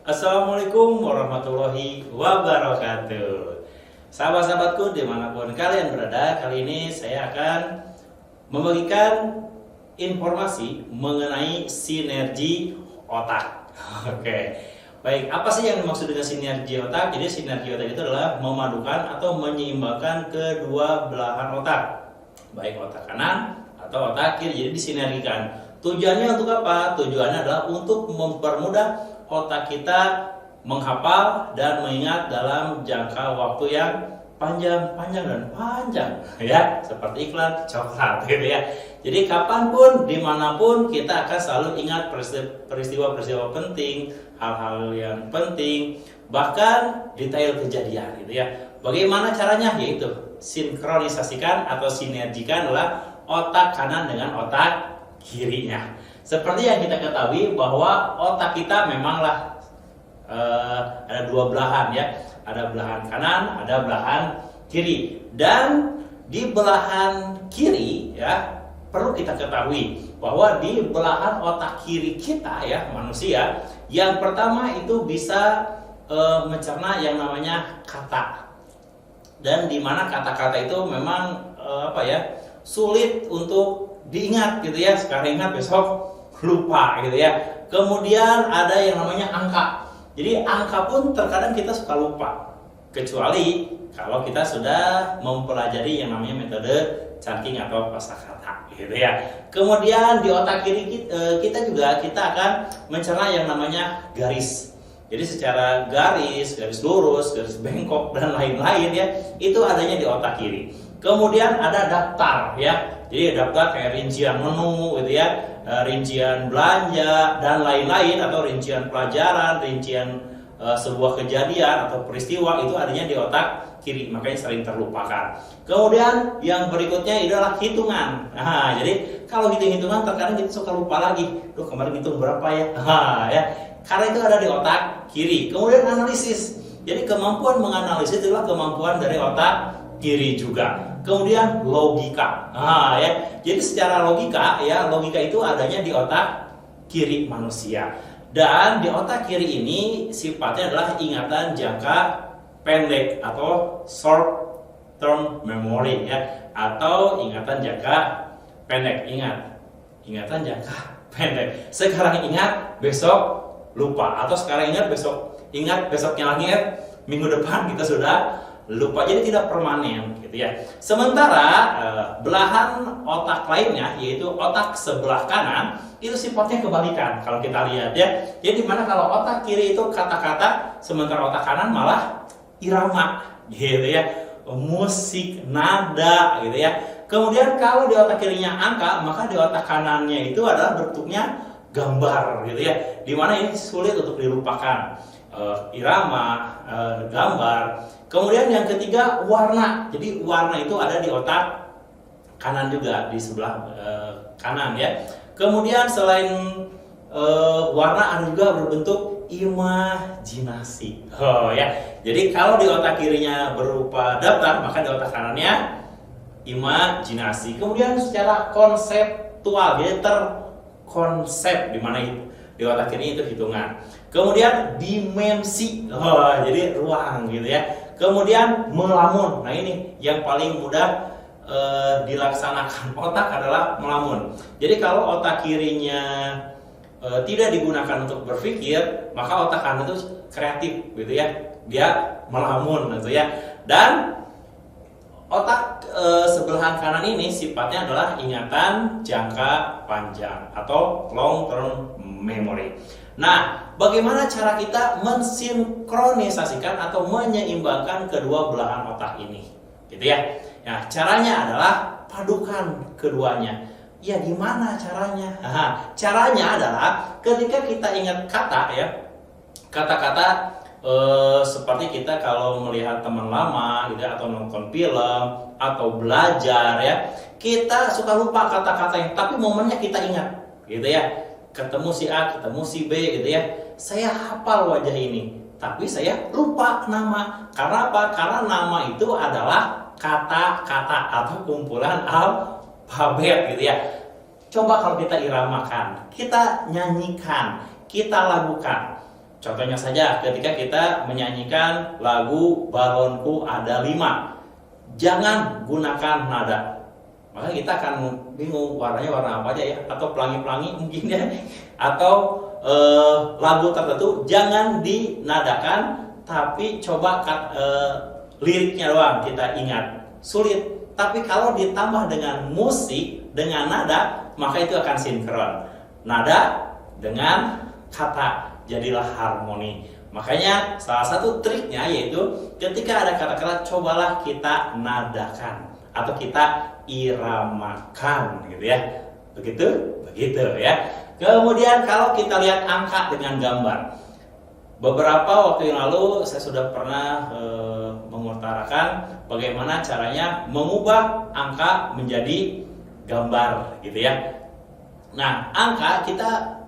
Assalamualaikum warahmatullahi wabarakatuh. Sahabat-sahabatku dimanapun kalian berada, kali ini saya akan membagikan informasi mengenai sinergi otak. Oke, baik, apa sih yang dimaksud dengan sinergi otak? Jadi sinergi otak itu adalah memadukan atau menyeimbangkan kedua belahan otak, baik otak kanan atau otak kiri, jadi disinergikan. Tujuannya untuk apa? Tujuannya adalah untuk mempermudah otak kita menghafal dan mengingat dalam jangka waktu yang panjang dan panjang, ya, seperti iklan coklat gitu ya. Jadi kapanpun, dimanapun, kita akan selalu ingat peristiwa-peristiwa penting, hal-hal yang penting, bahkan detail kejadian gitu ya. Bagaimana caranya? Yaitu sinkronisasikan atau sinergikan adalah otak kanan dengan otak kirinya. Seperti yang kita ketahui bahwa otak kita memanglah ada dua belahan, ya, ada belahan kanan, ada belahan kiri. Dan di belahan kiri, ya, perlu kita ketahui bahwa di belahan otak kiri kita, ya, manusia, yang pertama itu bisa mencerna yang namanya kata. Dan di mana kata-kata itu memang sulit untuk diingat gitu ya. Sekarang ingat, besok lupa gitu ya. Kemudian ada yang namanya angka. Jadi angka pun terkadang kita suka lupa, kecuali kalau kita sudah mempelajari yang namanya metode chunking atau kosakata gitu ya. Kemudian di otak kiri kita akan mencerna yang namanya garis. Jadi secara garis lurus, garis bengkok dan lain-lain, ya, itu adanya di otak kiri. Kemudian ada daftar, ya. Jadi daftar kayak rincian menu gitu ya, rincian belanja dan lain-lain, atau rincian pelajaran, rincian sebuah kejadian atau peristiwa, itu adanya di otak kiri, makanya sering terlupakan. Kemudian yang berikutnya adalah hitungan. Nah, jadi kalau hitung-hitungan terkadang kita suka lupa lagi. Duh, kemarin hitung berapa ya? Ya. Karena itu ada di otak kiri. Kemudian analisis. Jadi kemampuan menganalisis adalah kemampuan dari otak kiri juga. Kemudian logika. Ya. Jadi secara logika, ya, logika itu adanya di otak kiri manusia. Dan di otak kiri ini sifatnya adalah ingatan jangka pendek atau short term memory, ya, atau ingatan jangka pendek. Ingatan jangka pendek. Sekarang ingat, besok lupa, atau sekarang ingat, besoknya lagi, minggu depan kita sudah lupa. Jadi tidak permanen gitu ya. Sementara belahan otak lainnya, yaitu otak sebelah kanan, itu sifatnya kebalikan kalau kita lihat, ya. Jadi dimana kalau otak kiri itu kata-kata, sementara otak kanan malah irama gitu ya, musik, nada gitu ya. Kemudian kalau di otak kirinya angka, maka di otak kanannya itu adalah bentuknya gambar gitu ya. Dimana ini sulit untuk dilupakan, irama, gambar. Kemudian yang ketiga warna. Jadi warna itu ada di otak kanan juga, di sebelah kanan, ya. Kemudian selain warna ada juga berbentuk imajinasi. Ya. Jadi kalau di otak kirinya berupa daftar, maka di otak kanannya imajinasi. Kemudian secara konseptual, ya, terkonsep, di mana di otak kiri itu hitungan. Kemudian dimensi, jadi ruang gitu ya. Kemudian melamun. Nah, ini yang paling mudah dilaksanakan otak adalah melamun. Jadi kalau otak kirinya tidak digunakan untuk berpikir, maka otak kanan itu kreatif gitu ya. Dia melamun gitu ya. Dan otak sebelahan kanan ini sifatnya adalah ingatan jangka panjang atau long term memory. Nah, bagaimana cara kita mensinkronisasikan atau menyeimbangkan kedua belahan otak ini? Gitu ya. Nah, caranya adalah padukan keduanya. Ya, gimana caranya? Caranya adalah ketika kita ingat kata, ya, kata-kata seperti kita kalau melihat teman lama gitu, atau nonton film atau belajar, ya, kita suka lupa kata-katanya, tapi momennya kita ingat gitu ya. Ketemu si A, ketemu si B gitu ya, saya hafal wajah ini, tapi saya lupa nama. Karena apa? Karena nama itu adalah kata-kata atau kumpulan alfabet gitu ya. Coba kalau kita iramakan, kita nyanyikan, kita lakukan. Contohnya saja ketika kita menyanyikan lagu Balonku Ada 5, jangan gunakan nada. Maka kita akan bingung warnanya warna apa aja ya, atau pelangi-pelangi mungkin ya, atau lagu tertentu jangan dinadakan, tapi coba liriknya doang kita ingat. Sulit, tapi kalau ditambah dengan musik, dengan nada, maka itu akan sinkron. Nada dengan kata, jadilah harmoni. Makanya salah satu triknya yaitu ketika ada kata-kata, cobalah kita nadakan atau kita iramakan gitu ya. Begitu ya. Kemudian kalau kita lihat angka dengan gambar. Beberapa waktu yang lalu saya sudah pernah mengutarakan bagaimana caranya mengubah angka menjadi gambar gitu ya. Nah, angka kita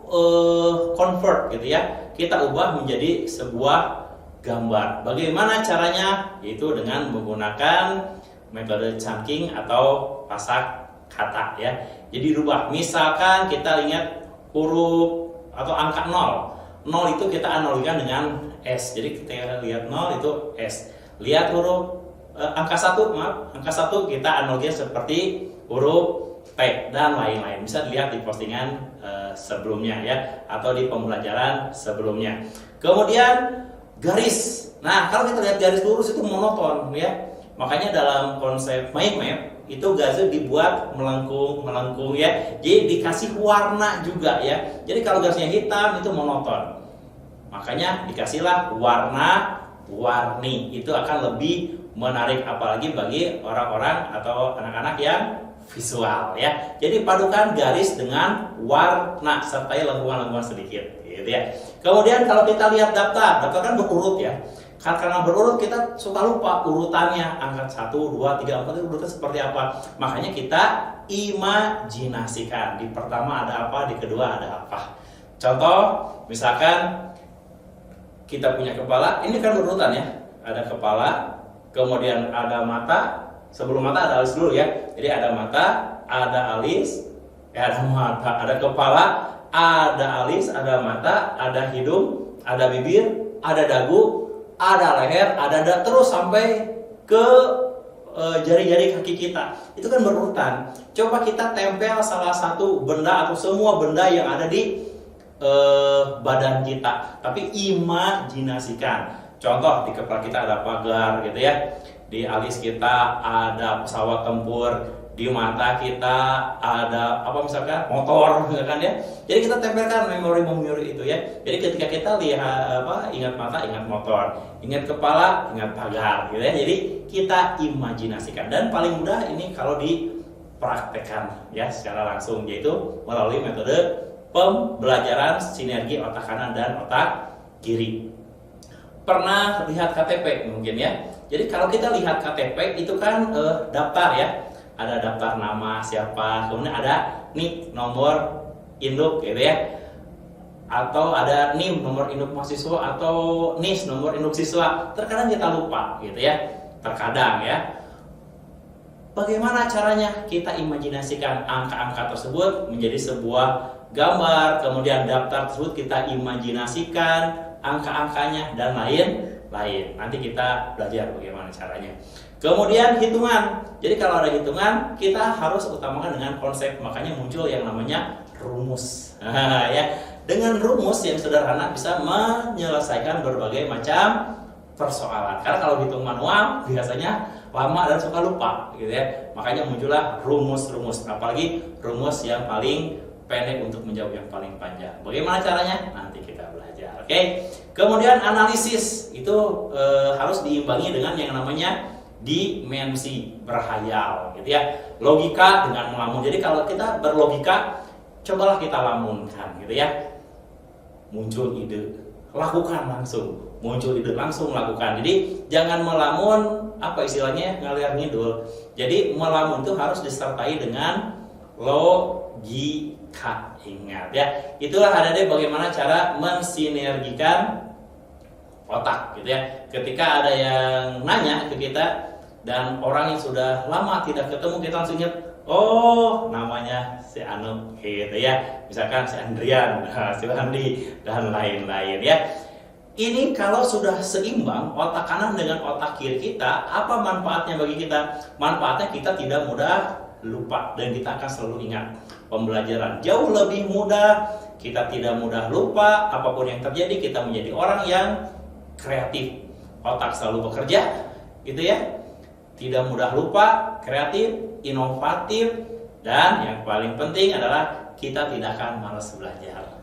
convert gitu ya. Kita ubah menjadi sebuah gambar. Bagaimana caranya? Yaitu dengan menggunakan metode chunking atau pasak kata ya. Jadi rubah. Misalkan kita ingat huruf atau angka 0. 0 itu kita analogikan dengan S. Jadi kita lihat 0 itu S. Lihat huruf angka 1 kita analogikan seperti huruf T dan lain-lain. Bisa dilihat di postingan sebelumnya ya, atau di pembelajaran sebelumnya. Kemudian garis. Nah, kalau kita lihat garis lurus itu monoton ya. Makanya dalam konsep mind map itu garisnya dibuat melengkung ya. Jadi dikasih warna juga ya. Jadi kalau garisnya hitam itu monoton. Makanya dikasihlah warna-warni. Itu akan lebih menarik, apalagi bagi orang-orang atau anak-anak yang visual ya. Jadi padukan garis dengan warna sertai lengkungan-lengkungan sedikit gitu ya. Kemudian kalau kita lihat daftar kan berurut ya. Karena berurut kita suka lupa urutannya, angka 1, 2, 3, 4 itu urutan seperti apa. Makanya kita imajinasikan. Di pertama ada apa, di kedua ada apa. Contoh, misalkan kita punya kepala, ini kan berurutan ya. Ada kepala, kemudian ada mata. Sebelum mata ada alis dulu ya. Jadi ada mata, ada alis, ada mata, ada kepala, ada alis, ada mata, ada hidung, ada bibir, ada dagu, ada leher, ada dada, terus sampai ke jari-jari kaki kita. Itu kan berurutan. Coba kita tempel salah satu benda atau semua benda yang ada di badan kita, tapi imajinasikan. Contoh, di kepala kita ada pagar gitu ya. Di alis kita ada pesawat tempur. Di mata kita ada apa misalkan motor misalkan ya. Jadi kita tempelkan memori itu ya. Jadi ketika kita lihat ingat mata, ingat motor, ingat kepala, ingat pagar gitu ya. Jadi kita imajinasikan, dan paling mudah ini kalau dipraktekkan ya secara langsung, yaitu melalui metode pembelajaran sinergi otak kanan dan otak kiri. Pernah lihat KTP mungkin ya. Jadi kalau kita lihat KTP itu kan daftar ya. Ada daftar nama siapa, kemudian ada NIK, nomor induk gitu ya. Atau ada NIM, nomor induk mahasiswa, atau NIS, nomor induk siswa. Terkadang kita lupa gitu ya. Terkadang ya. Bagaimana caranya? Kita imajinasikan angka-angka tersebut menjadi sebuah gambar, kemudian daftar tersebut kita imajinasikan angka-angkanya dan lain-lain. Nanti kita belajar bagaimana caranya. Kemudian hitungan. Jadi kalau ada hitungan, kita harus utamakan dengan konsep. Makanya muncul yang namanya rumus. Ya, dengan rumus yang sederhana bisa menyelesaikan berbagai macam persoalan. Karena kalau hitung manual biasanya lama dan suka lupa, gitu ya. Makanya muncullah rumus-rumus. Apalagi rumus yang paling pendek untuk menjawab yang paling panjang. Bagaimana caranya? Nanti kita belajar. Oke. Kemudian analisis itu harus diimbangi dengan yang namanya dimensi berhayal gitu ya. Logika dengan melamun. Jadi kalau kita berlogika, cobalah kita lamunkan gitu ya. Muncul ide, lakukan langsung. Muncul ide, langsung lakukan. Jadi jangan melamun, apa istilahnya, ngalir ngidul. Jadi melamun itu harus disertai dengan logika. Ingat ya. Itulah ada deh bagaimana cara mensinergikan otak gitu ya. Ketika ada yang nanya ke kita dan orang yang sudah lama tidak ketemu, kita langsung ingat, oh namanya si Anu gitu ya. Misalkan si Andrian, si Andi dan lain-lain ya. Ini kalau sudah seimbang otak kanan dengan otak kiri kita, apa manfaatnya bagi kita? Manfaatnya kita tidak mudah lupa dan kita akan selalu ingat pembelajaran. Jauh lebih mudah, kita tidak mudah lupa, apapun yang terjadi kita menjadi orang yang kreatif. Otak selalu bekerja, gitu ya. Tidak mudah lupa, kreatif, inovatif, dan yang paling penting adalah kita tidak akan malas belajar.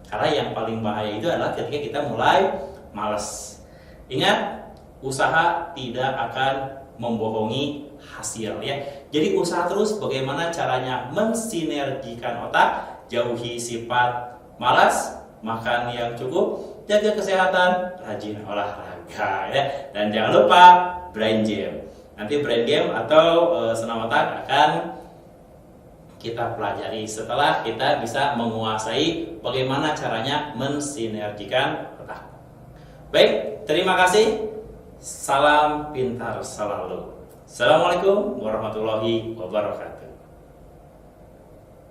Karena yang paling bahaya itu adalah ketika kita mulai malas. Ingat, usaha tidak akan membohongi hasil ya. Jadi usaha terus bagaimana caranya mensinergikan otak, jauhi sifat malas, makan yang cukup, jaga kesehatan, rajin olahraga ya. Dan jangan lupa brain game. Nanti brain game atau senam otak akan kita pelajari setelah kita bisa menguasai bagaimana caranya mensinergikan otak. Baik, terima kasih. Salam pintar selalu. Assalamualaikum warahmatullahi wabarakatuh.